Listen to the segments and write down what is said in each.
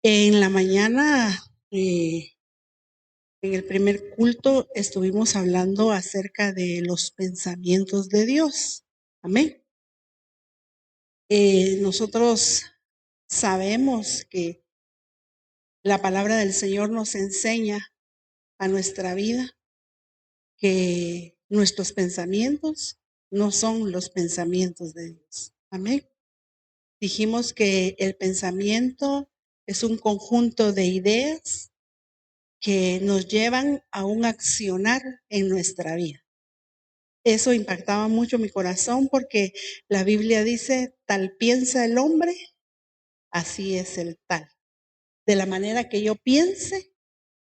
En la mañana, en el primer culto, estuvimos hablando acerca de los pensamientos de Dios. Amén. Nosotros sabemos que la palabra del Señor nos enseña a nuestra vida que nuestros pensamientos no son los pensamientos de Dios. Amén. Dijimos que el pensamiento es un conjunto de ideas que nos llevan a un accionar en nuestra vida. Eso impactaba mucho mi corazón porque la Biblia dice, tal piensa el hombre, así es el tal. De la manera que yo piense,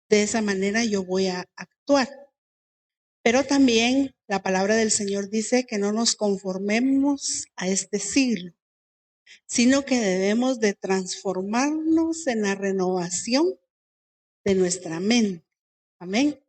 de esa manera yo voy a actuar. Pero también la palabra del Señor dice que no nos conformemos a este siglo, sino que debemos de transformarnos en la renovación de nuestra mente. Amén.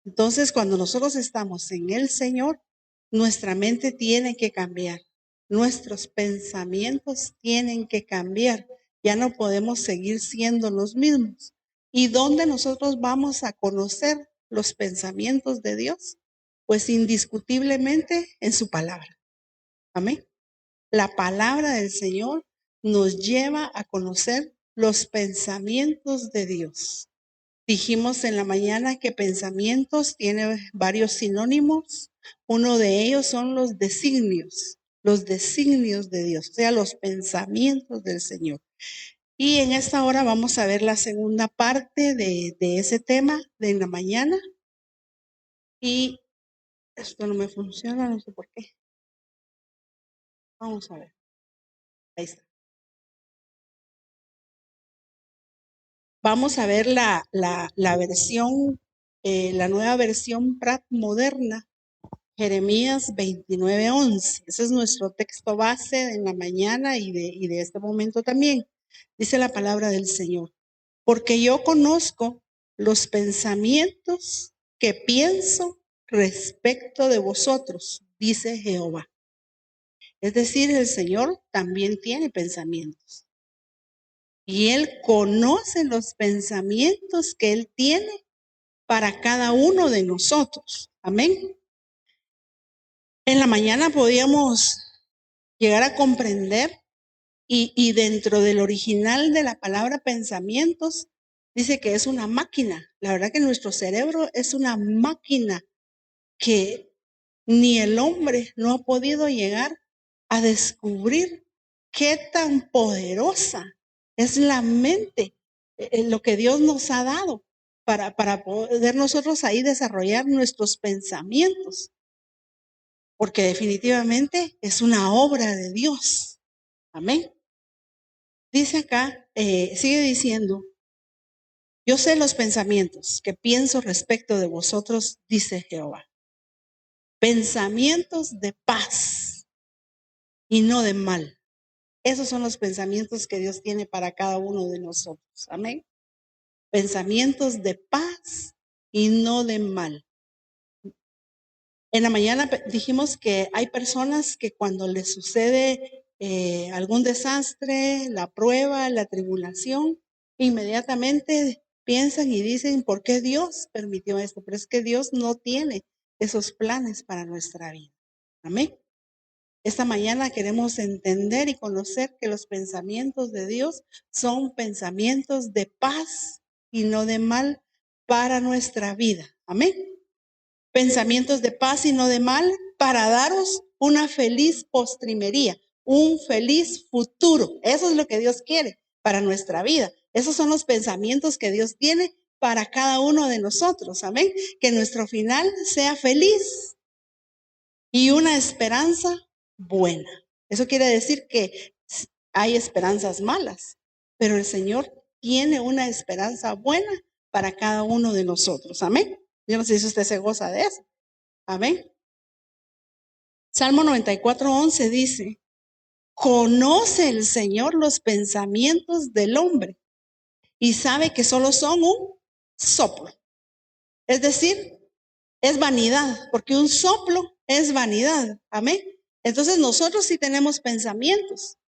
Entonces, cuando nosotros estamos en el Señor, nuestra mente tiene que cambiar. Nuestros pensamientos tienen que cambiar. Ya no podemos seguir siendo los mismos. ¿Y dónde nosotros vamos a conocer los pensamientos de Dios? Pues indiscutiblemente en su palabra. Amén. La palabra del Señor nos lleva a conocer los pensamientos de Dios. Dijimos en la mañana que pensamientos tiene varios sinónimos. Uno de ellos son los designios de Dios, o sea, los pensamientos del Señor. Y en esta hora vamos a ver la segunda parte de ese tema de la mañana. Y esto no me funciona, no sé por qué. Vamos a ver. Ahí está. Vamos a ver la versión, la nueva versión Prat moderna. Jeremías 29:11. Ese es nuestro texto base en la mañana y de este momento también. Dice la palabra del Señor. Porque yo conozco los pensamientos que pienso respecto de vosotros, dice Jehová. Es decir, el Señor también tiene pensamientos. Y Él conoce los pensamientos que Él tiene para cada uno de nosotros. Amén. En la mañana podíamos llegar a comprender y dentro del original de la palabra pensamientos dice que es una máquina. La verdad que nuestro cerebro es una máquina que ni el hombre no ha podido llegar a descubrir qué tan poderosa es la mente, lo que Dios nos ha dado para poder nosotros ahí desarrollar nuestros pensamientos. Porque definitivamente es una obra de Dios. Amén. Dice acá, sigue diciendo, yo sé los pensamientos que pienso respecto de vosotros, dice Jehová. Pensamientos de paz y no de mal. Esos son los pensamientos que Dios tiene para cada uno de nosotros. Amén. Pensamientos de paz y no de mal. En la mañana dijimos que hay personas que cuando les sucede algún desastre, la prueba, la tribulación, inmediatamente piensan y dicen, ¿por qué Dios permitió esto? Pero es que Dios no tiene esos planes para nuestra vida. Amén. Esta mañana queremos entender y conocer que los pensamientos de Dios son pensamientos de paz y no de mal para nuestra vida. Amén. Pensamientos de paz y no de mal, para daros una feliz postrimería, un feliz futuro. Eso es lo que Dios quiere para nuestra vida. Esos son los pensamientos que Dios tiene para cada uno de nosotros. Amén. Que nuestro final sea feliz y una esperanza buena. Eso quiere decir que hay esperanzas malas, pero el Señor tiene una esperanza buena para cada uno de nosotros. Amén. Yo no sé si usted se goza de eso. Amén. Salmo 94:11 dice, conoce el Señor los pensamientos del hombre y sabe que solo son un soplo. Es decir, es vanidad, porque un soplo es vanidad. Amén. Entonces nosotros sí tenemos pensamientos,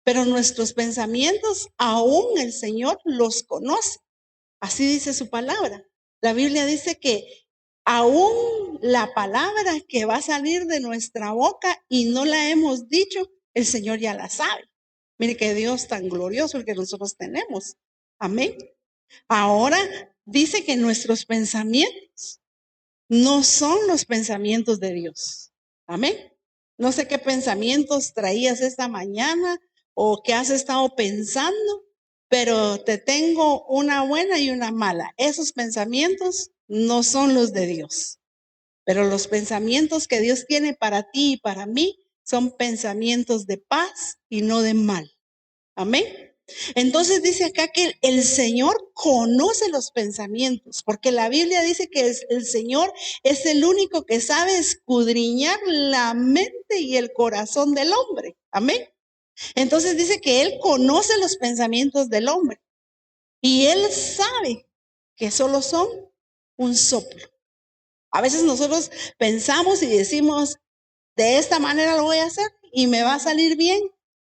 pero nuestros pensamientos aún el Señor los conoce. Así dice su palabra. La Biblia dice que aún la palabra que va a salir de nuestra boca y no la hemos dicho, el Señor ya la sabe. Mire qué Dios tan glorioso el que nosotros tenemos. Amén. Ahora dice que nuestros pensamientos no son los pensamientos de Dios. Amén. No sé qué pensamientos traías esta mañana o qué has estado pensando, pero te tengo una buena y una mala. Esos pensamientos no son los de Dios, pero los pensamientos que Dios tiene para ti y para mí son pensamientos de paz y no de mal. Amén. Entonces dice acá que el Señor conoce los pensamientos, porque la Biblia dice que el Señor es el único que sabe escudriñar la mente y el corazón del hombre. Amén. Entonces dice que Él conoce los pensamientos del hombre y Él sabe que solo son un soplo. A veces nosotros pensamos y decimos, de esta manera lo voy a hacer y me va a salir bien.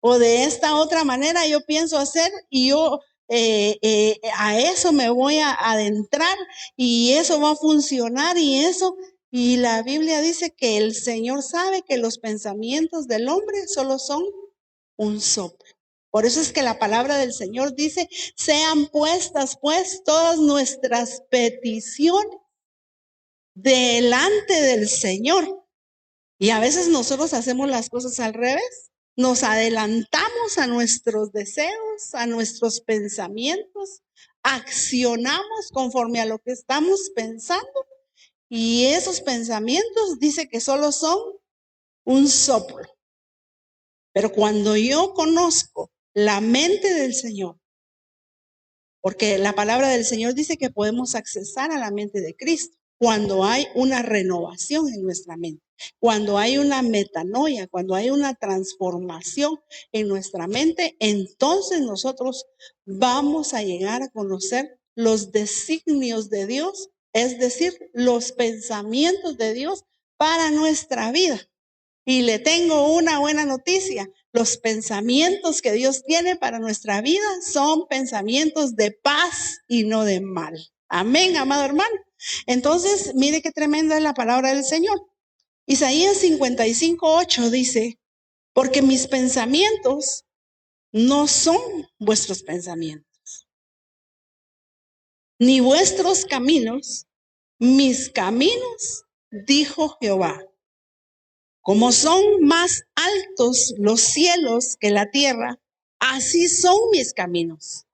O de esta otra manera yo pienso hacer y yo a eso me voy a adentrar y eso va a funcionar y eso. Y la Biblia dice que el Señor sabe que los pensamientos del hombre solo son un soplo. Por eso es que la palabra del Señor dice, sean puestas pues todas nuestras peticiones delante del Señor. Y a veces nosotros hacemos las cosas al revés. Nos adelantamos a nuestros deseos, a nuestros pensamientos, accionamos conforme a lo que estamos pensando y esos pensamientos dice que solo son un soplo. Pero cuando yo conozco la mente del Señor, porque la palabra del Señor dice que podemos accesar a la mente de Cristo cuando hay una renovación en nuestra mente, cuando hay una metanoia, cuando hay una transformación en nuestra mente, entonces nosotros vamos a llegar a conocer los designios de Dios, es decir, los pensamientos de Dios para nuestra vida. Y le tengo una buena noticia. Los pensamientos que Dios tiene para nuestra vida son pensamientos de paz y no de mal. Amén, amado hermano. Entonces, mire qué tremenda es la palabra del Señor. Isaías 55:8 dice, porque mis pensamientos no son vuestros pensamientos, ni vuestros caminos, mis caminos, dijo Jehová. Como son más altos los cielos que la tierra, así son mis caminos,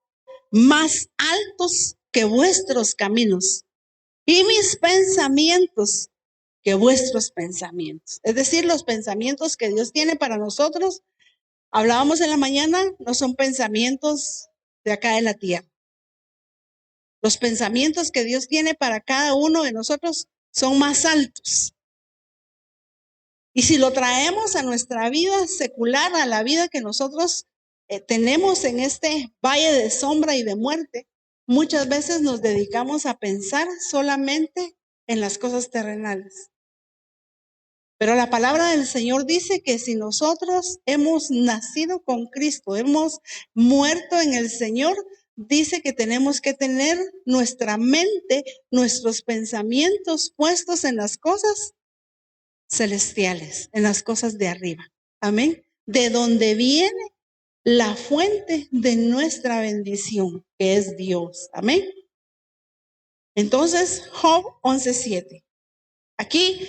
más altos que vuestros caminos, y mis pensamientos que vuestros pensamientos. Es decir, los pensamientos que Dios tiene para nosotros, hablábamos en la mañana, no son pensamientos de acá de la tierra. Los pensamientos que Dios tiene para cada uno de nosotros son más altos. Y si lo traemos a nuestra vida secular, a la vida que nosotros tenemos en este valle de sombra y de muerte, muchas veces nos dedicamos a pensar solamente en las cosas terrenales. Pero la palabra del Señor dice que si nosotros hemos nacido con Cristo, hemos muerto en el Señor, dice que tenemos que tener nuestra mente, nuestros pensamientos puestos en las cosas celestiales, en las cosas de arriba. Amén. De donde viene la fuente de nuestra bendición, que es Dios. Amén. Entonces, Job 11:7. Aquí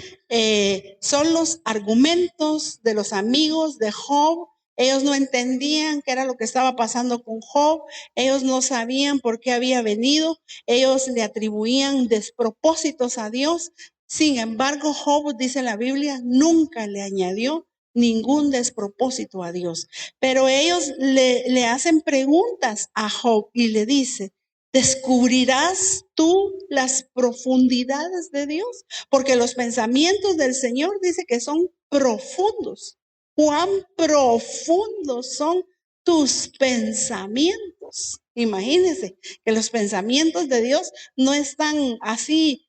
son los argumentos de los amigos de Job. Ellos no entendían qué era lo que estaba pasando con Job. Ellos no sabían por qué había venido. Ellos le atribuían despropósitos a Dios. Sin embargo, Job, dice la Biblia, nunca le añadió ningún despropósito a Dios. Pero ellos le hacen preguntas a Job y le dice, ¿descubrirás tú las profundidades de Dios? Porque los pensamientos del Señor dice que son profundos. ¿Cuán profundos son tus pensamientos? Imagínense que los pensamientos de Dios no están así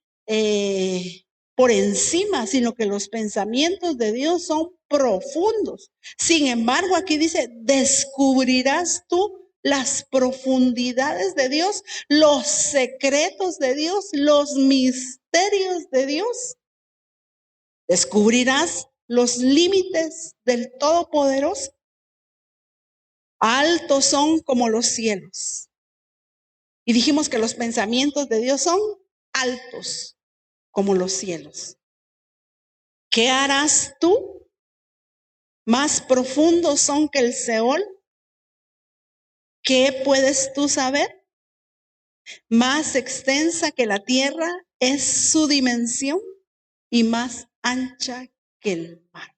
por encima, sino que los pensamientos de Dios son profundos. Sin embargo, aquí dice, descubrirás tú las profundidades de Dios, los secretos de Dios, los misterios de Dios. Descubrirás los límites del Todopoderoso. Altos son como los cielos. Y dijimos que los pensamientos de Dios son altos como los cielos. ¿Qué harás tú? Más profundos son que el Seol. ¿Qué puedes tú saber? Más extensa que la tierra es su dimensión y más ancha que el mar.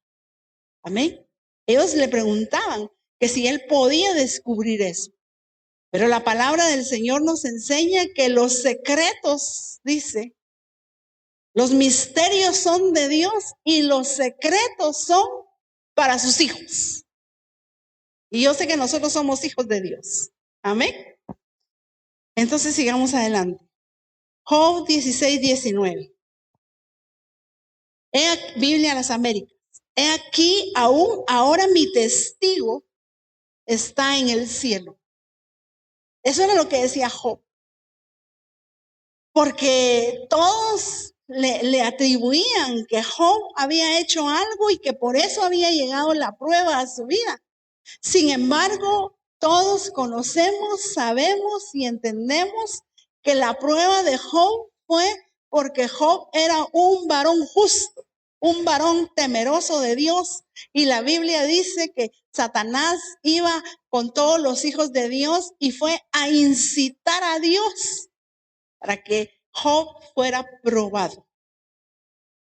Amén. Ellos le preguntaban que si él podía descubrir eso. Pero la palabra del Señor nos enseña que los secretos, dice, los misterios son de Dios y los secretos son para sus hijos. Y yo sé que nosotros somos hijos de Dios. Amén. Entonces sigamos adelante. Job 16:19. Biblia de las Américas. He aquí aún ahora mi testigo está en el cielo. Eso era lo que decía Job. Porque todos le atribuían que Job había hecho algo y que por eso había llegado la prueba a su vida. Sin embargo, todos conocemos, sabemos y entendemos que la prueba de Job fue porque Job era un varón justo, un varón temeroso de Dios. Y la Biblia dice que Satanás iba con todos los hijos de Dios y fue a incitar a Dios para que Job fuera probado.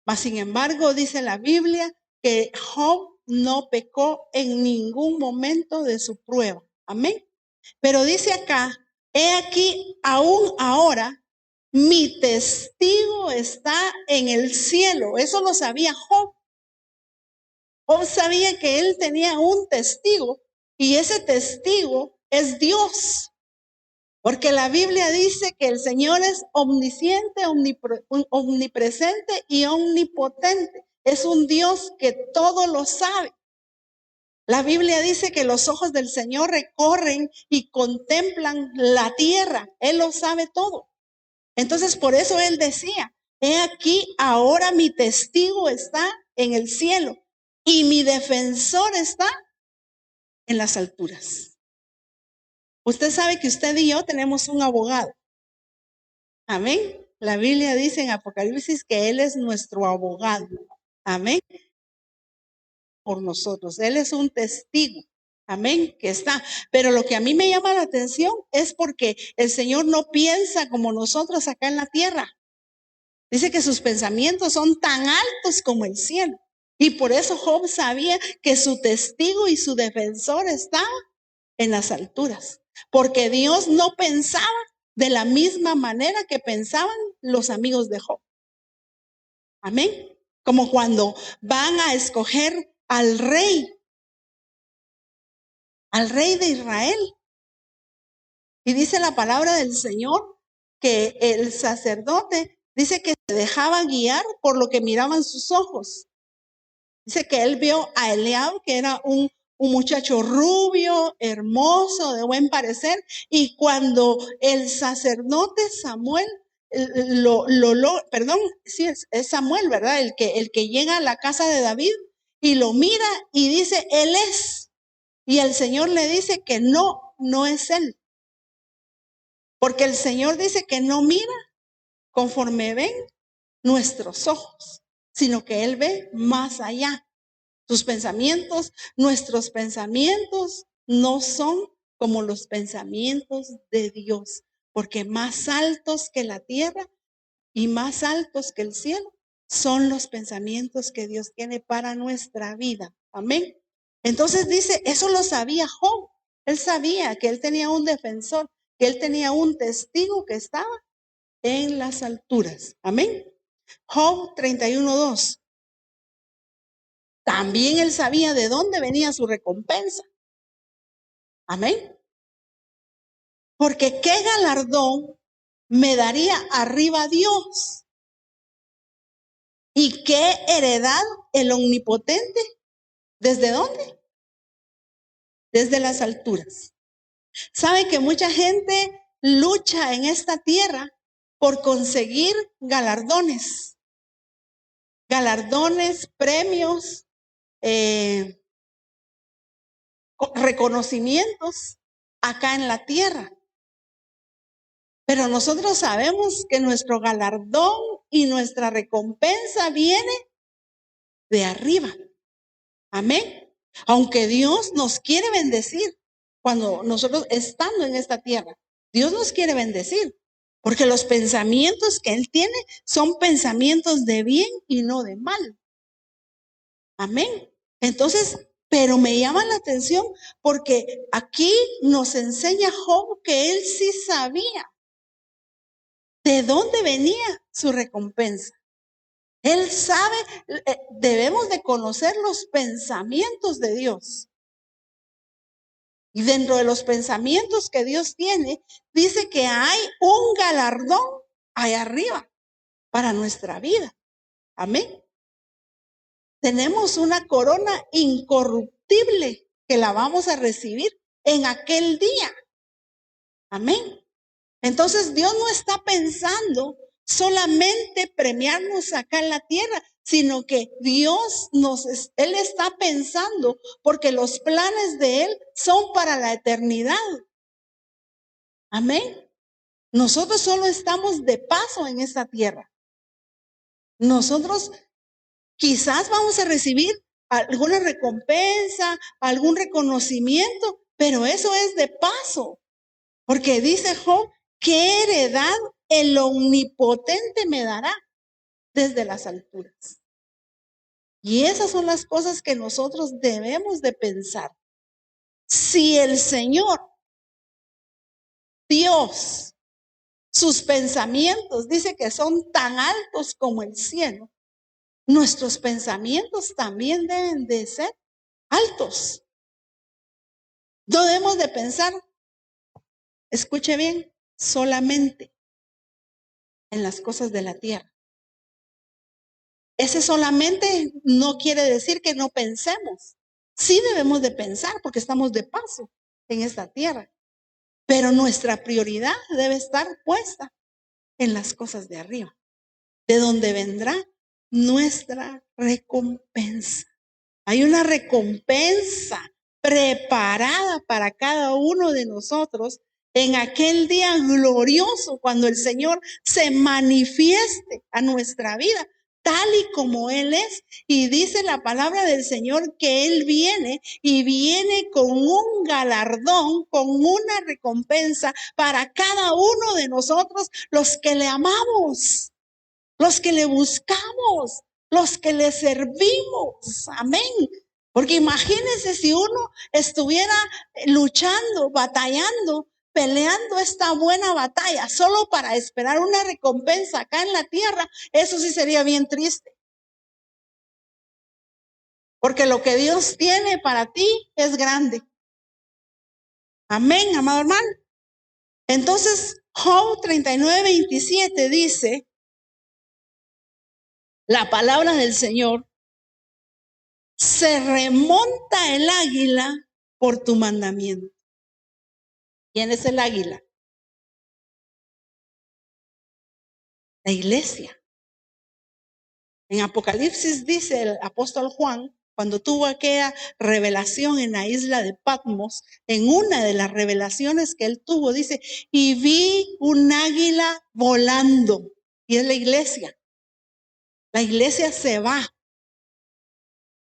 Mas sin embargo, dice la Biblia que Job no pecó en ningún momento de su prueba. Amén. Pero dice acá, he aquí aún ahora mi testigo está en el cielo. Eso lo sabía Job. Job sabía que él tenía un testigo y ese testigo es Dios. Porque la Biblia dice que el Señor es omnisciente, omnipresente y omnipotente. Es un Dios que todo lo sabe. La Biblia dice que los ojos del Señor recorren y contemplan la tierra. Él lo sabe todo. Entonces, por eso Él decía, he aquí, ahora mi testigo está en el cielo y mi defensor está en las alturas. Usted sabe que usted y yo tenemos un abogado. Amén. La Biblia dice en Apocalipsis que Él es nuestro abogado. Amén. Por nosotros. Él es un testigo. Amén. Que está. Pero lo que a mí me llama la atención es porque el Señor no piensa como nosotros acá en la tierra. Dice que sus pensamientos son tan altos como el cielo. Y por eso Job sabía que su testigo y su defensor estaba en las alturas. Porque Dios no pensaba de la misma manera que pensaban los amigos de Job. Amén. Como cuando van a escoger al rey de Israel. Y dice la palabra del Señor que el sacerdote dice que se dejaba guiar por lo que miraban sus ojos. Dice que él vio a Eliab, que era un muchacho rubio, hermoso, de buen parecer, y cuando el sacerdote Samuel, sí, es Samuel, ¿verdad? El que llega a la casa de David y lo mira y dice, él es. Y el Señor le dice que no es él. Porque el Señor dice que no mira conforme ven nuestros ojos, sino que Él ve más allá. Sus pensamientos, nuestros pensamientos no son como los pensamientos de Dios, porque más altos que la tierra y más altos que el cielo son los pensamientos que Dios tiene para nuestra vida. Amén. Entonces dice, eso lo sabía Job. Él sabía que él tenía un defensor, que él tenía un testigo que estaba en las alturas. Amén. Job 31:2. También él sabía de dónde venía su recompensa. Amén. Porque qué galardón me daría arriba Dios y qué heredad el omnipotente ¿Desde dónde? Desde las alturas. ¿Sabe que mucha gente lucha en esta tierra por conseguir galardones? Galardones, premios, reconocimientos acá en la tierra. Pero nosotros sabemos que nuestro galardón y nuestra recompensa viene de arriba. Amén. Aunque Dios nos quiere bendecir, cuando nosotros estando en esta tierra, Dios nos quiere bendecir, porque los pensamientos que Él tiene son pensamientos de bien y no de mal. Amén. Entonces, pero me llama la atención porque aquí nos enseña Job que él sí sabía de dónde venía su recompensa. Él sabe, debemos de conocer los pensamientos de Dios. Y dentro de los pensamientos que Dios tiene, dice que hay un galardón allá arriba para nuestra vida. Amén. Tenemos una corona incorruptible que la vamos a recibir en aquel día. Amén. Entonces Dios no está pensando solamente premiarnos acá en la tierra, sino que Él está pensando porque los planes de Él son para la eternidad. Amén. Nosotros solo estamos de paso en esta tierra. Nosotros quizás vamos a recibir alguna recompensa, algún reconocimiento, pero eso es de paso. Porque dice Job, ¿qué heredad el omnipotente me dará desde las alturas? Y esas son las cosas que nosotros debemos de pensar. Si el Señor, Dios, sus pensamientos dice que son tan altos como el cielo, nuestros pensamientos también deben de ser altos. No debemos de pensar, escuche bien, solamente en las cosas de la tierra. Ese solamente no quiere decir que no pensemos. Sí debemos de pensar porque estamos de paso en esta tierra. Pero nuestra prioridad debe estar puesta en las cosas de arriba, de donde vendrá nuestra recompensa. Hay una recompensa preparada para cada uno de nosotros en aquel día glorioso cuando el Señor se manifieste a nuestra vida tal y como Él es. Y dice la palabra del Señor que Él viene y viene con un galardón, con una recompensa para cada uno de nosotros, los que le amamos, los que le buscamos, los que le servimos. Amén. Porque imagínense si uno estuviera luchando, batallando, peleando esta buena batalla solo para esperar una recompensa acá en la tierra, eso sí sería bien triste. Porque lo que Dios tiene para ti es grande. Amén, amado hermano. Entonces, Job 39:27 dice, la palabra del Señor, se remonta el águila por tu mandamiento. ¿Quién es el águila? La iglesia. En Apocalipsis dice el apóstol Juan, cuando tuvo aquella revelación en la isla de Patmos, en una de las revelaciones que él tuvo, dice, y vi un águila volando. Y es la iglesia. La iglesia se va.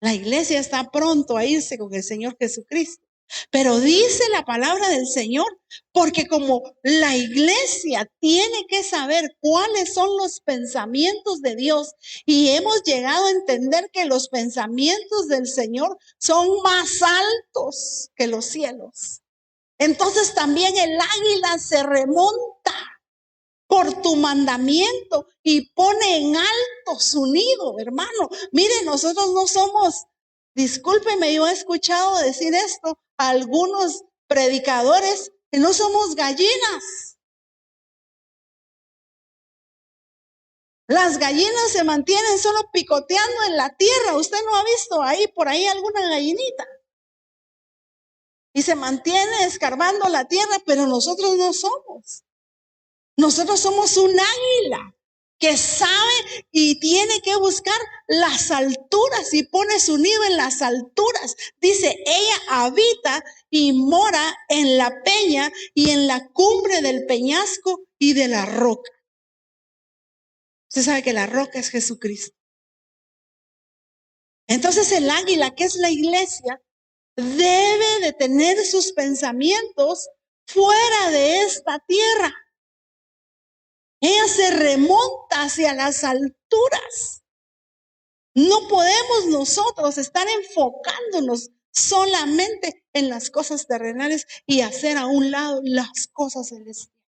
La iglesia está pronto a irse con el Señor Jesucristo. Pero dice la palabra del Señor, porque como la iglesia tiene que saber cuáles son los pensamientos de Dios y hemos llegado a entender que los pensamientos del Señor son más altos que los cielos. Entonces también el águila se remonta por tu mandamiento y pone en alto su nido, hermano. Mire, nosotros no somos, discúlpeme, yo he escuchado decir esto a algunos predicadores, que no somos gallinas. Las gallinas se mantienen solo picoteando en la tierra. ¿Usted no ha visto ahí por ahí alguna gallinita? Y se mantiene escarbando la tierra, pero nosotros no somos. Nosotros somos un águila que sabe y tiene que buscar las alturas y pone su nido en las alturas. Dice, ella habita y mora en la peña y en la cumbre del peñasco y de la roca. Usted sabe que la roca es Jesucristo. Entonces el águila, que es la iglesia, debe de tener sus pensamientos fuera de esta tierra. Ella se remonta hacia las alturas. No podemos nosotros estar enfocándonos solamente en las cosas terrenales y hacer a un lado las cosas celestiales.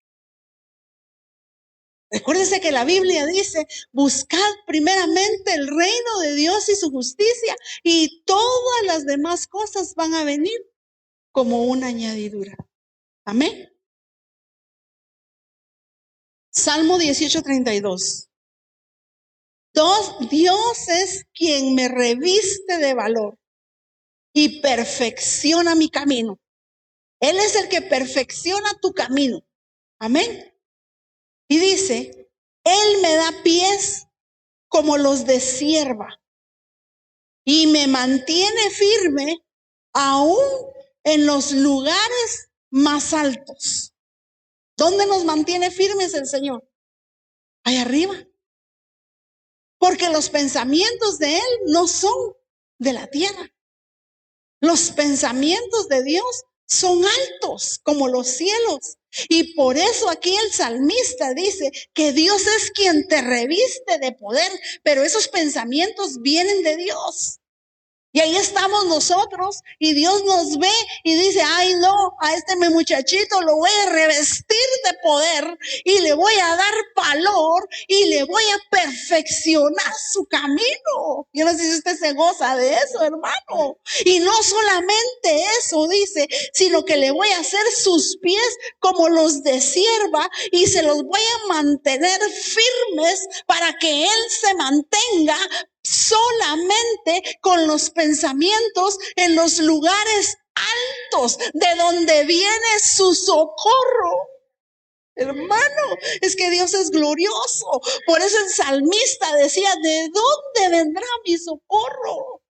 Recuérdense que la Biblia dice, buscad primeramente el reino de Dios y su justicia, y todas las demás cosas van a venir como una añadidura. Amén. Salmo 18:32. Dios es quien me reviste de valor y perfecciona mi camino. Él es el que perfecciona tu camino. Amén. Y dice, Él me da pies como los de sierva y me mantiene firme aún en los lugares más altos. ¿Dónde nos mantiene firmes el Señor? Allá arriba. Porque los pensamientos de Él no son de la tierra. Los pensamientos de Dios son altos como los cielos. Y por eso aquí el salmista dice que Dios es quien te reviste de poder, pero esos pensamientos vienen de Dios. Y ahí estamos nosotros y Dios nos ve y dice, ay no, a este mi muchachito lo voy a revestir de poder y le voy a dar valor y le voy a perfeccionar su camino. Yo no sé si usted se goza de eso, hermano. Y no solamente eso dice, sino que le voy a hacer sus pies como los de sierva y se los voy a mantener firmes para que él se mantenga solamente con los pensamientos en los lugares altos, de donde viene su socorro. Hermano, es que Dios es glorioso. Por eso el salmista decía, ¿de dónde vendrá mi socorro?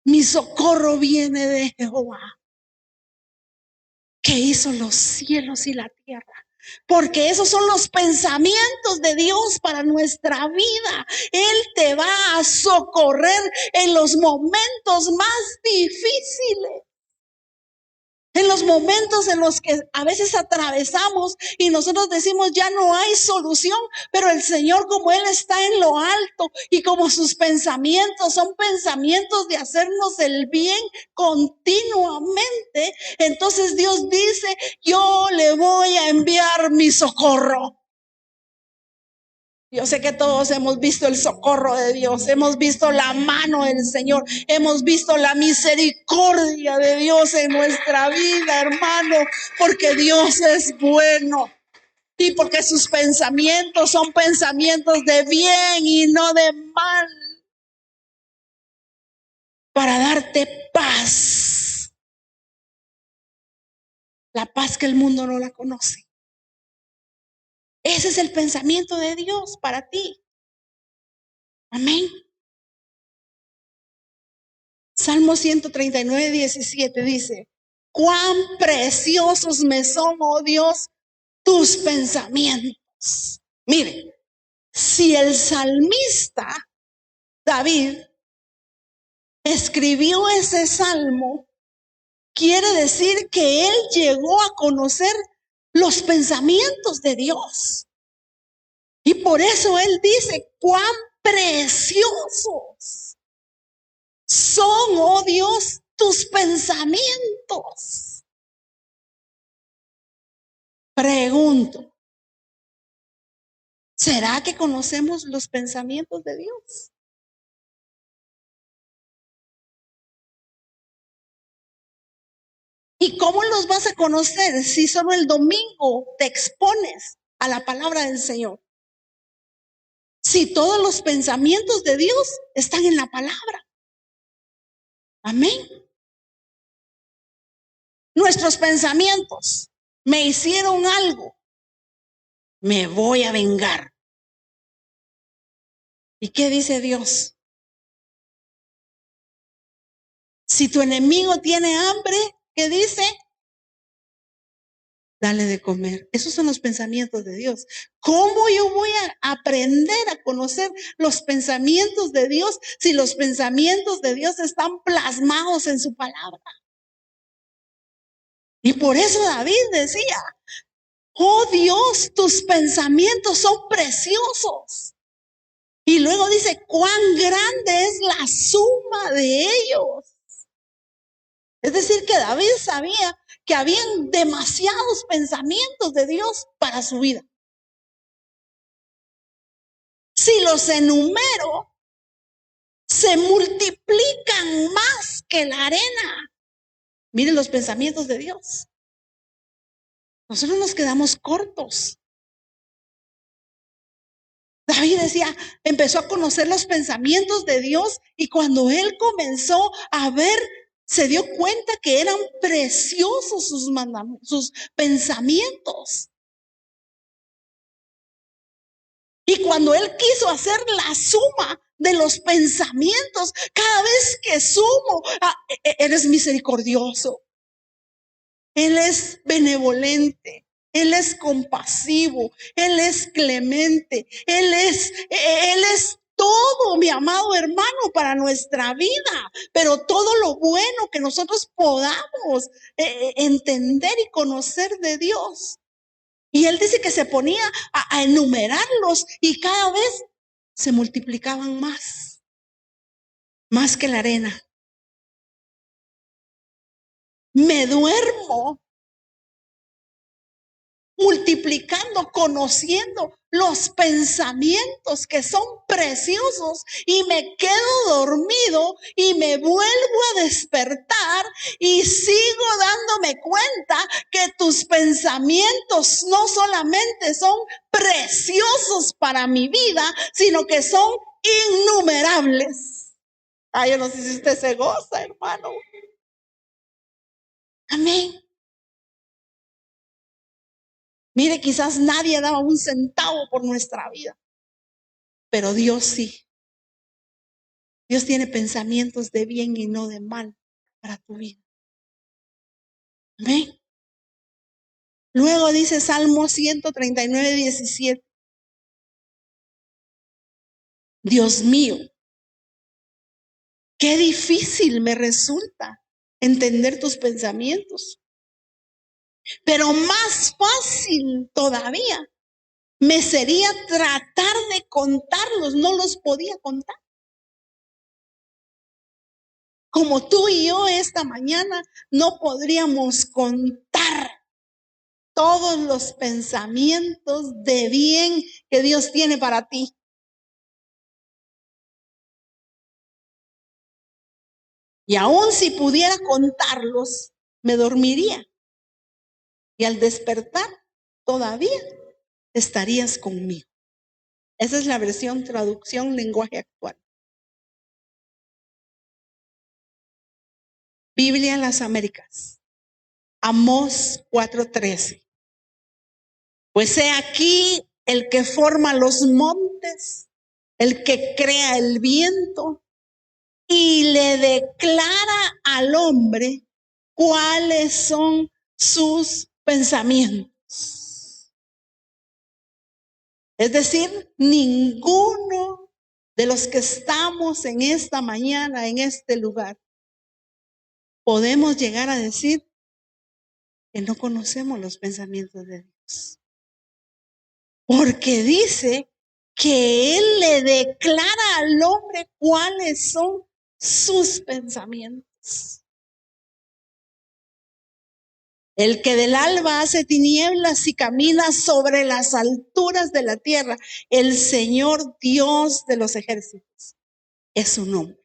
Mi socorro viene de Jehová, que hizo los cielos y la tierra. Porque esos son los pensamientos de Dios para nuestra vida. Él te va a socorrer en los momentos más difíciles. En los momentos en los que a veces atravesamos y nosotros decimos ya no hay solución, pero el Señor, como Él está en lo alto y como sus pensamientos son pensamientos de hacernos el bien continuamente, entonces Dios dice, yo le voy a enviar mi socorro. Yo sé que todos hemos visto el socorro de Dios, hemos visto la mano del Señor, hemos visto la misericordia de Dios en nuestra vida, hermano, porque Dios es bueno y porque sus pensamientos son pensamientos de bien y no de mal, para darte paz, la paz que el mundo no la conoce. Ese es el pensamiento de Dios para ti. Amén. Salmo 139:17 dice, cuán preciosos me son, oh Dios, tus pensamientos. Mire, si el salmista David escribió ese salmo, quiere decir que él llegó a conocer los pensamientos de Dios. Y por eso él dice, cuán preciosos son, oh Dios, tus pensamientos. Pregunto, ¿será que conocemos los pensamientos de Dios? ¿Y cómo los vas a conocer si solo el domingo te expones a la palabra del Señor? Si todos los pensamientos de Dios están en la palabra. Amén. Nuestros pensamientos me hicieron algo, me voy a vengar. ¿Y qué dice Dios? Si tu enemigo tiene hambre, ¿qué dice? Dale de comer. Esos son los pensamientos de Dios. ¿Cómo yo voy a aprender a conocer los pensamientos de Dios si los pensamientos de Dios están plasmados en su palabra? Y por eso David decía, oh Dios, tus pensamientos son preciosos. Y luego dice, cuán grande es la suma de ellos. Es decir, que David sabía que habían demasiados pensamientos de Dios para su vida. Si los enumero, se multiplican más que la arena. Miren los pensamientos de Dios. Nosotros nos quedamos cortos. David decía, empezó a conocer los pensamientos de Dios y cuando él comenzó a ver, se dio cuenta que eran preciosos sus pensamientos. Y cuando él quiso hacer la suma de los pensamientos, cada vez que sumo, eres misericordioso, Él es benevolente, Él es compasivo, Él es clemente, Él es todo, mi amado hermano, para nuestra vida, pero todo lo bueno que nosotros podamos entender y conocer de Dios. Y él dice que se ponía a enumerarlos y cada vez se multiplicaban más que la arena. Me duermo multiplicando, conociendo los pensamientos que son preciosos y me quedo dormido y me vuelvo a despertar y sigo dándome cuenta que tus pensamientos no solamente son preciosos para mi vida, sino que son innumerables. Ay, yo no sé si usted se goza, hermano. Amén. Mire, quizás nadie daba un centavo por nuestra vida, pero Dios sí. Dios tiene pensamientos de bien y no de mal para tu vida. Amén. Luego dice Salmo 139, 17. Dios mío, qué difícil me resulta entender tus pensamientos. Pero más fácil todavía me sería tratar de contarlos. No los podía contar. Como tú y yo esta mañana no podríamos contar todos los pensamientos de bien que Dios tiene para ti. Y aun si pudiera contarlos, me dormiría. Y al despertar, todavía estarías conmigo. Esa es la versión traducción lenguaje actual. Biblia en las Américas. Amós 4:13. Pues he aquí el que forma los montes, el que crea el viento y le declara al hombre cuáles son sus pensamientos. Es decir, ninguno de los que estamos en esta mañana, en este lugar, podemos llegar a decir que no conocemos los pensamientos de Dios. Porque dice que Él le declara al hombre cuáles son sus pensamientos. El que del alba hace tinieblas y camina sobre las alturas de la tierra, el Señor Dios de los ejércitos, es su nombre.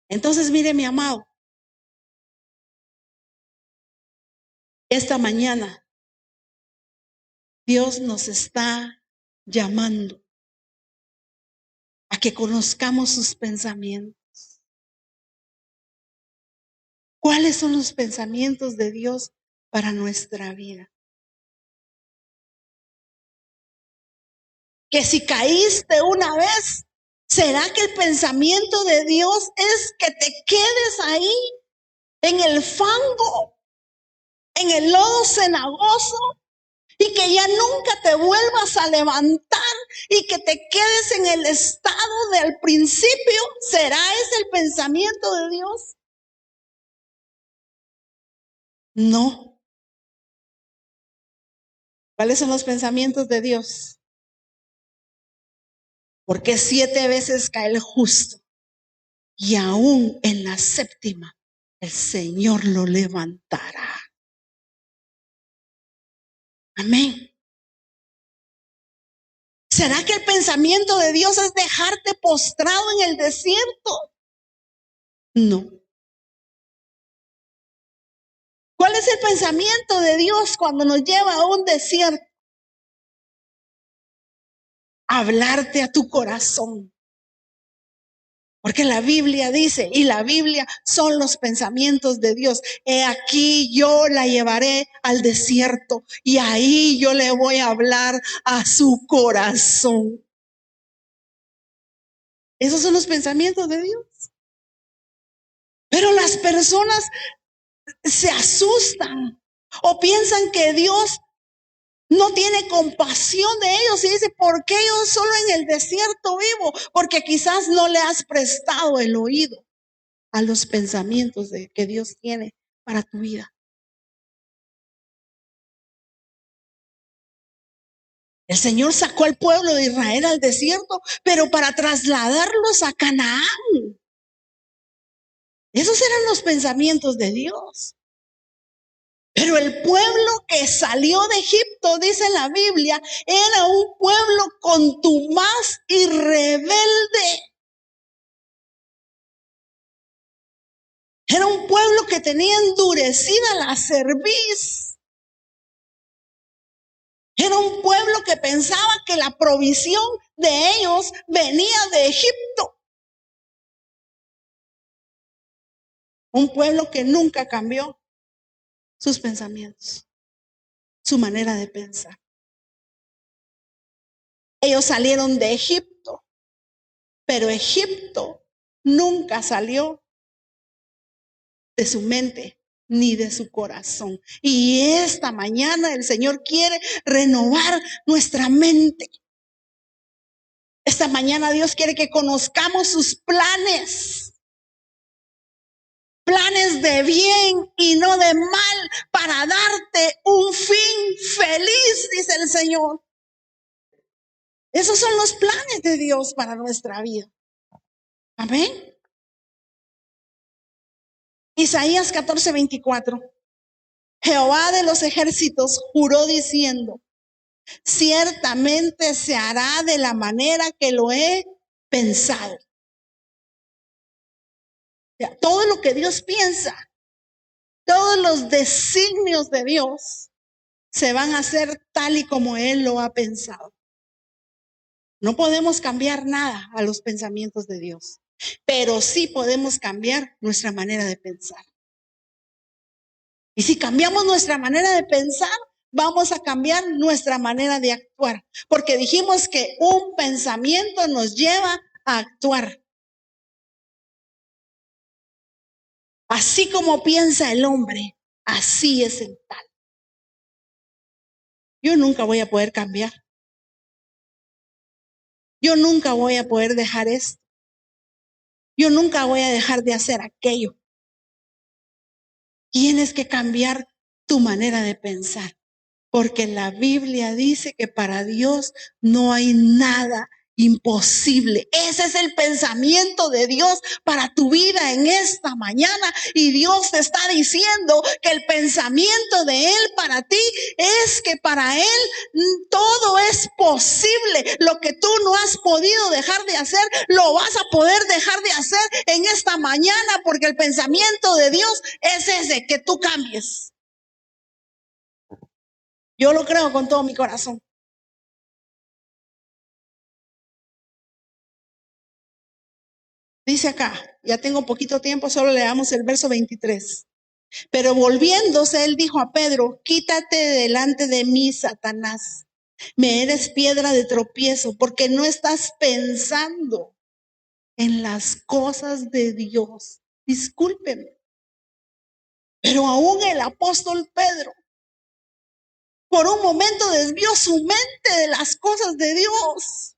Entonces, mire, mi amado, esta mañana Dios nos está llamando a que conozcamos sus pensamientos. ¿Cuáles son los pensamientos de Dios para nuestra vida? Que si caíste una vez, ¿será que el pensamiento de Dios es que te quedes ahí en el fango, en el lodo cenagoso, y que ya nunca te vuelvas a levantar y que te quedes en el estado del principio? ¿Será ese el pensamiento de Dios? No. ¿Cuáles son los pensamientos de Dios? Porque 7 veces cae el justo y aún en la séptima el Señor lo levantará. Amén. ¿Será que el pensamiento de Dios es dejarte postrado en el desierto? No. ¿Cuál es el pensamiento de Dios cuando nos lleva a un desierto? Hablarte a tu corazón. Porque la Biblia dice, y la Biblia son los pensamientos de Dios. He aquí yo la llevaré al desierto y ahí yo le voy a hablar a su corazón. Esos son los pensamientos de Dios. Pero las personas se asustan o piensan que Dios no tiene compasión de ellos y dice, ¿por qué yo solo en el desierto vivo? Porque quizás no le has prestado el oído a los pensamientos que Dios tiene para tu vida. El Señor sacó al pueblo de Israel al desierto, pero para trasladarlos a Canaán. Esos eran los pensamientos de Dios. Pero el pueblo que salió de Egipto, dice la Biblia, era un pueblo contumaz y rebelde. Era un pueblo que tenía endurecida la cerviz. Era un pueblo que pensaba que la provisión de ellos venía de Egipto. Un pueblo que nunca cambió sus pensamientos, su manera de pensar. Ellos salieron de Egipto, pero Egipto nunca salió de su mente ni de su corazón. Y esta mañana el Señor quiere renovar nuestra mente. Esta mañana Dios quiere que conozcamos sus planes. Planes de bien y no de mal, para darte un fin feliz, dice el Señor. Esos son los planes de Dios para nuestra vida. Amén. Isaías 14:24. Jehová de los ejércitos juró diciendo, ciertamente se hará de la manera que lo he pensado. O sea, todo lo que Dios piensa, todos los designios de Dios se van a hacer tal y como Él lo ha pensado. No podemos cambiar nada a los pensamientos de Dios, pero sí podemos cambiar nuestra manera de pensar. Y si cambiamos nuestra manera de pensar, vamos a cambiar nuestra manera de actuar, porque dijimos que un pensamiento nos lleva a actuar. Así como piensa el hombre, así es el tal. Yo nunca voy a poder cambiar. Yo nunca voy a poder dejar esto. Yo nunca voy a dejar de hacer aquello. Tienes que cambiar tu manera de pensar, porque la Biblia dice que para Dios no hay nada imposible. Ese es el pensamiento de Dios para tu vida en esta mañana. Y Dios te está diciendo que el pensamiento de Él para ti es que para Él todo es posible. Lo que tú no has podido dejar de hacer, lo vas a poder dejar de hacer en esta mañana, porque el pensamiento de Dios es ese, que tú cambies. Yo lo creo con todo mi corazón. Dice acá, ya tengo poquito tiempo, solo leamos el verso 23. Pero volviéndose, él dijo a Pedro, quítate delante de mí, Satanás. Me eres piedra de tropiezo, porque no estás pensando en las cosas de Dios. Discúlpeme. Pero aún el apóstol Pedro, por un momento desvió su mente de las cosas de Dios.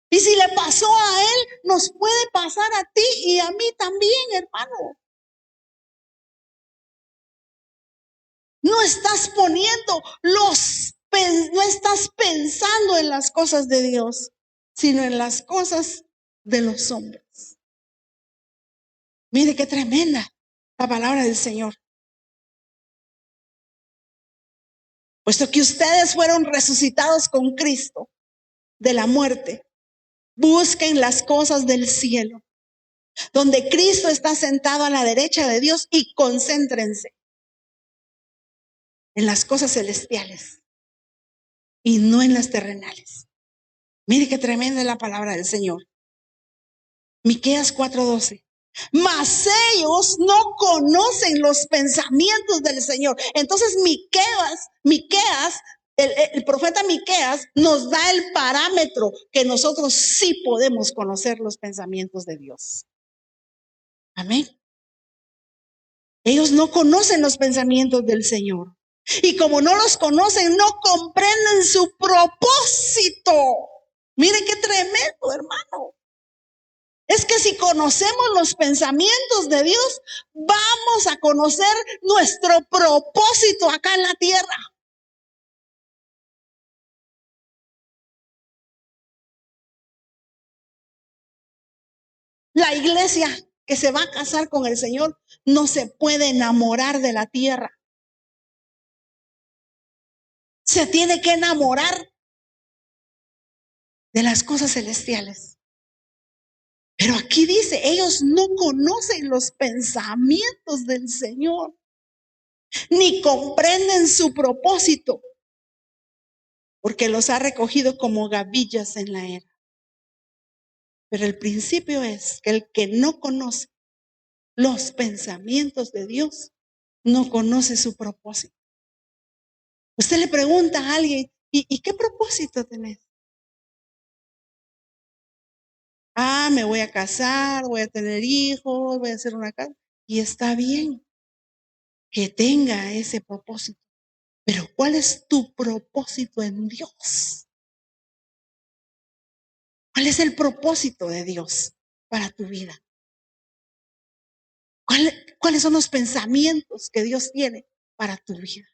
Y si le pasó a él, nos puede pasar a ti y a mí también, hermano. No estás no estás pensando en las cosas de Dios, sino en las cosas de los hombres. Mire qué tremenda la palabra del Señor. Puesto que ustedes fueron resucitados con Cristo de la muerte, busquen las cosas del cielo, donde Cristo está sentado a la derecha de Dios, y concéntrense en las cosas celestiales y no en las terrenales. Mire qué tremenda es la palabra del Señor. Miqueas 4:12. Mas ellos no conocen los pensamientos del Señor. Entonces Miqueas, el profeta Miqueas nos da el parámetro que nosotros sí podemos conocer los pensamientos de Dios. Amén. Ellos no conocen los pensamientos del Señor. Y como no los conocen, no comprenden su propósito. Mire qué tremendo, hermano. Es que si conocemos los pensamientos de Dios, vamos a conocer nuestro propósito acá en la tierra. La iglesia que se va a casar con el Señor no se puede enamorar de la tierra. Se tiene que enamorar de las cosas celestiales. Pero aquí dice, ellos no conocen los pensamientos del Señor, ni comprenden su propósito, porque los ha recogido como gavillas en la era. Pero el principio es que el que no conoce los pensamientos de Dios, no conoce su propósito. Usted le pregunta a alguien, ¿y qué propósito tenés? Me voy a casar, voy a tener hijos, voy a hacer una casa. Y está bien que tenga ese propósito. Pero ¿cuál es tu propósito en Dios? ¿Cuál es el propósito de Dios para tu vida? ¿Cuáles son los pensamientos que Dios tiene para tu vida?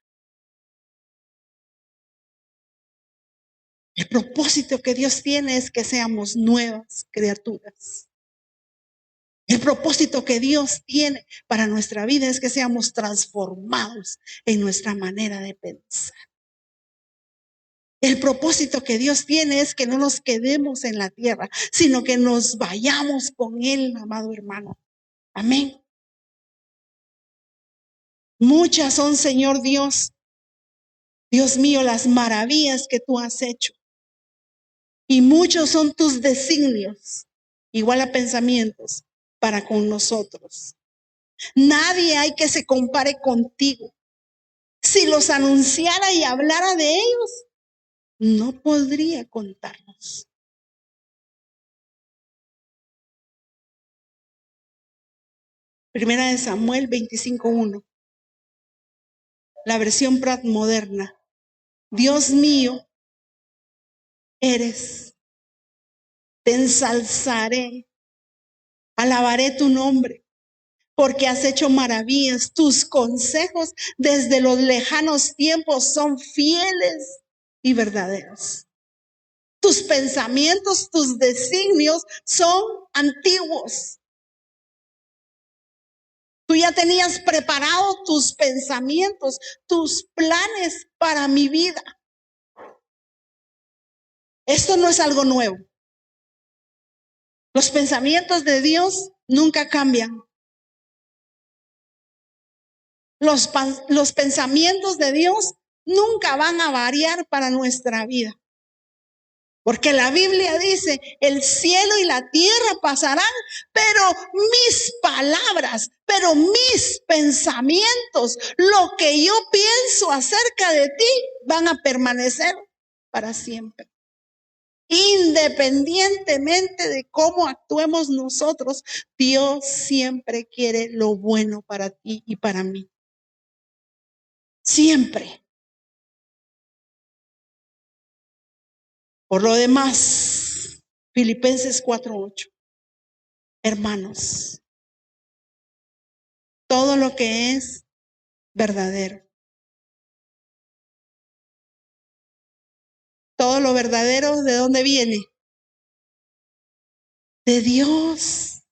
El propósito que Dios tiene es que seamos nuevas criaturas. El propósito que Dios tiene para nuestra vida es que seamos transformados en nuestra manera de pensar. El propósito que Dios tiene es que no nos quedemos en la tierra, sino que nos vayamos con Él, amado hermano. Amén. Muchas son, Señor Dios mío, las maravillas que tú has hecho. Y muchos son tus designios, igual a pensamientos, para con nosotros. Nadie hay que se compare contigo. Si los anunciara y hablara de ellos, no podría contarlos. Primera de Samuel 25:1. La versión Prat moderna. Dios mío, eres. Te ensalzaré. Alabaré tu nombre, porque has hecho maravillas. Tus consejos desde los lejanos tiempos son fieles y verdaderos. Tus pensamientos, tus designios son antiguos. Tú ya tenías preparado tus pensamientos, tus planes para mi vida. Esto no es algo nuevo. Los pensamientos de Dios nunca cambian. Los pensamientos de Dios nunca van a variar para nuestra vida. Porque la Biblia dice, el cielo y la tierra pasarán, pero mis palabras, pero mis pensamientos, lo que yo pienso acerca de ti, van a permanecer para siempre. Independientemente de cómo actuemos nosotros, Dios siempre quiere lo bueno para ti y para mí. Siempre. Por lo demás, Filipenses 4:8. Hermanos, todo lo que es verdadero, todo lo verdadero, ¿de dónde viene? De Dios.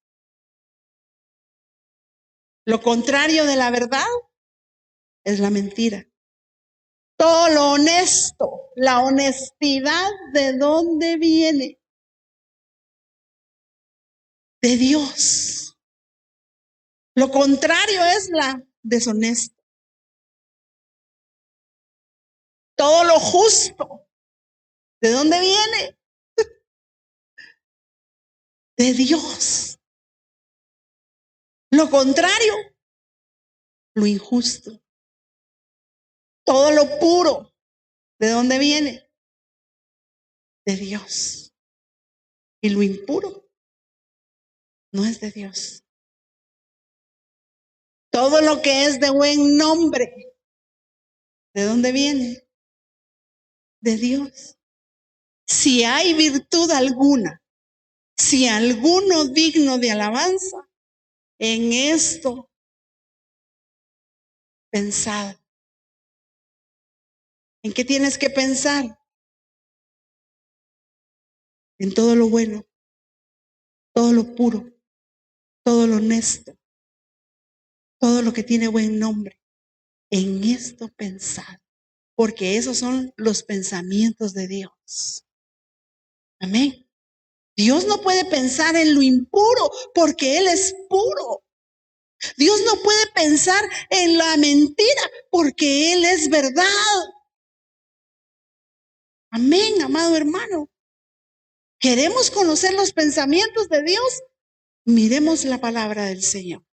Lo contrario de la verdad es la mentira. Todo lo honesto, la honestidad, ¿de dónde viene? De Dios. Lo contrario es la deshonesta. Todo lo justo, ¿de dónde viene? De Dios. Lo contrario, lo injusto. Todo lo puro, ¿de dónde viene? De Dios. Y lo impuro no es de Dios. Todo lo que es de buen nombre, ¿de dónde viene? De Dios. Si hay virtud alguna, si alguno digno de alabanza, en esto pensad. ¿En qué tienes que pensar? En todo lo bueno, todo lo puro, todo lo honesto, todo lo que tiene buen nombre. En esto pensad, porque esos son los pensamientos de Dios. Amén. Dios no puede pensar en lo impuro porque Él es puro. Dios no puede pensar en la mentira porque Él es verdad. Amén, amado hermano. ¿Queremos conocer los pensamientos de Dios? Miremos la palabra del Señor.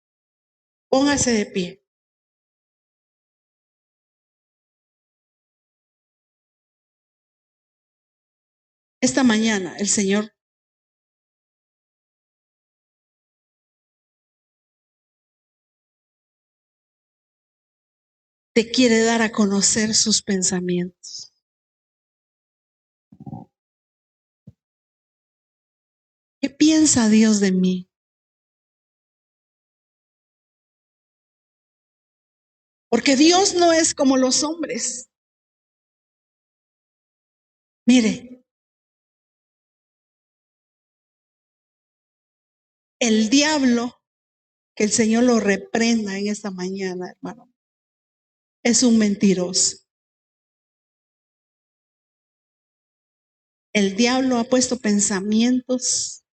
Póngase de pie. Esta mañana el Señor te quiere dar a conocer sus pensamientos. ¿Qué piensa Dios de mí? Porque Dios no es como los hombres. Mire, el diablo, que el Señor lo reprenda en esta mañana, hermano, es un mentiroso. El diablo ha puesto pensamientos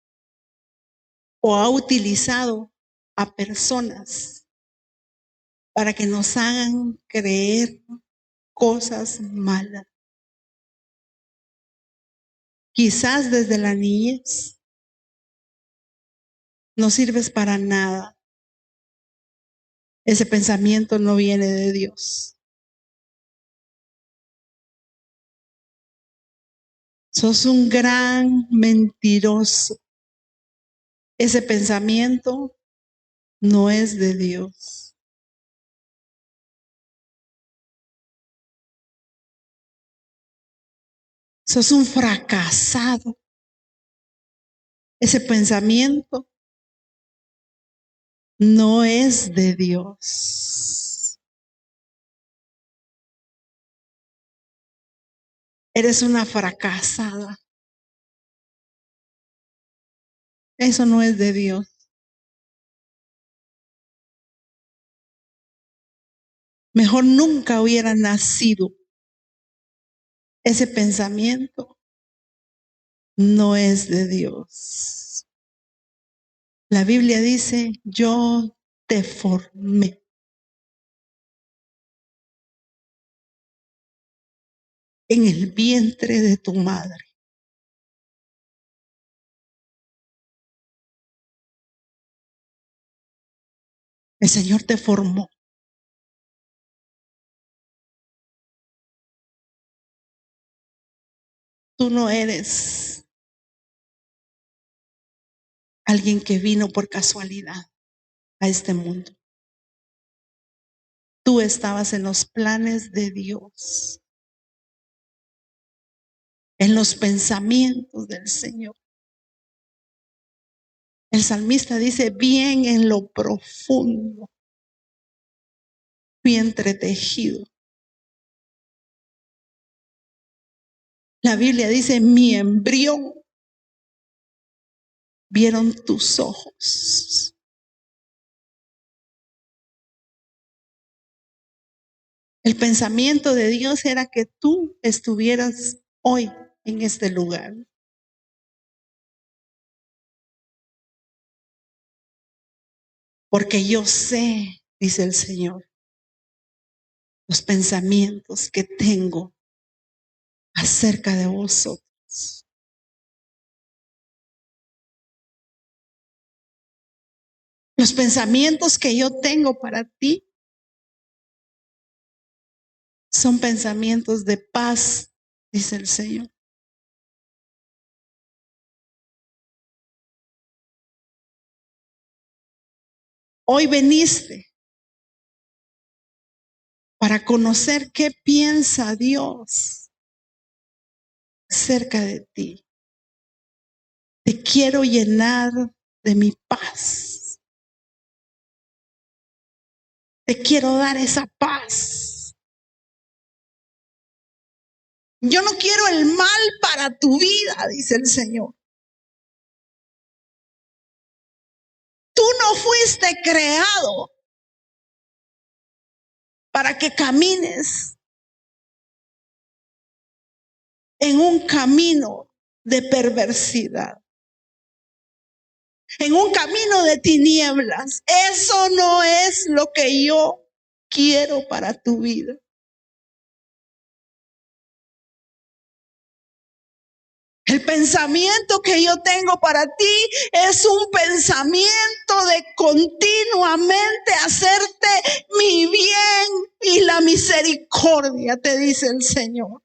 o ha utilizado a personas para que nos hagan creer cosas malas. Quizás desde la niñez no sirves para nada. Ese pensamiento no viene de Dios. Sos un gran mentiroso. Ese pensamiento no es de Dios. Sos un fracasado. Ese pensamiento no es de Dios. Eres una fracasada. Eso no es de Dios. Mejor nunca hubiera nacido. Ese pensamiento no es de Dios. La Biblia dice, yo te formé. en el vientre de tu madre. El Señor te formó. Tú no eres alguien que vino por casualidad a este mundo. Tú estabas en los planes de Dios, en los pensamientos del Señor. El salmista dice, bien en lo profundo, fui entretejido. La Biblia dice, mi embrión vieron tus ojos. El pensamiento de Dios era que tú estuvieras hoy en este lugar. Porque yo sé, dice el Señor, los pensamientos que tengo acerca de vosotros. Los pensamientos que yo tengo para ti son pensamientos de paz, dice el Señor. Hoy veniste para conocer qué piensa Dios cerca de ti. Te quiero llenar de mi paz. Te quiero dar esa paz. Yo no quiero el mal para tu vida, dice el Señor. Tú no fuiste creado para que camines en un camino de perversidad, en un camino de tinieblas. Eso no es lo que yo quiero para tu vida. El pensamiento que yo tengo para ti es un pensamiento de continuamente hacerte mi bien y la misericordia, te dice el Señor.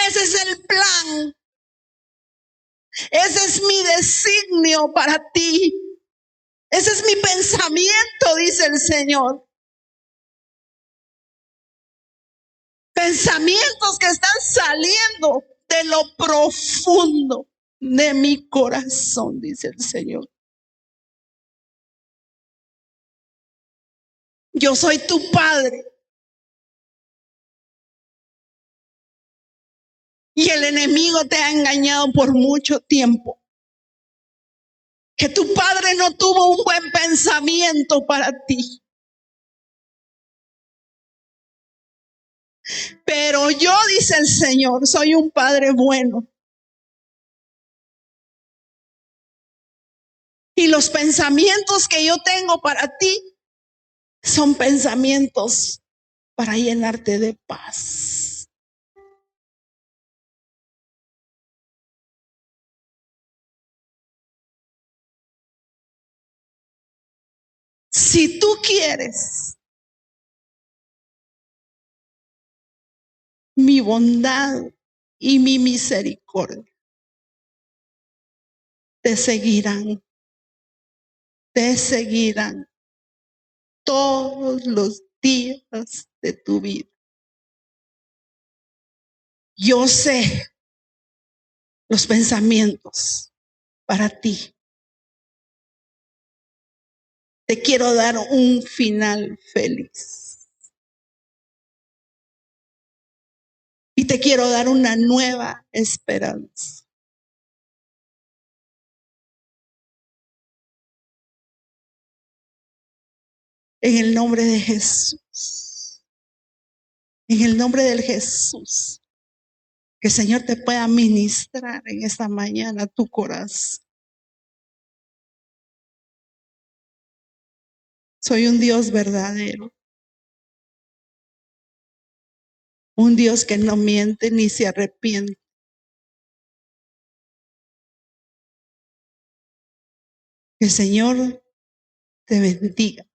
Ese es el plan. Ese es mi designio para ti. Ese es mi pensamiento, dice el Señor. Pensamientos que están saliendo de lo profundo de mi corazón, dice el Señor. Yo soy tu padre. Y el enemigo te ha engañado por mucho tiempo. Que tu padre no tuvo un buen pensamiento para ti. Pero yo, dice el Señor, soy un padre bueno. Y los pensamientos que yo tengo para ti son pensamientos para llenarte de paz. Si tú quieres, mi bondad y mi misericordia te seguirán todos los días de tu vida. Yo sé los pensamientos para ti. Te quiero dar un final feliz. Y te quiero dar una nueva esperanza. En el nombre de Jesús. En el nombre del Jesús. Que el Señor te pueda ministrar en esta mañana tu corazón. Soy un Dios verdadero. un Dios que no miente ni se arrepiente. Que el Señor te bendiga.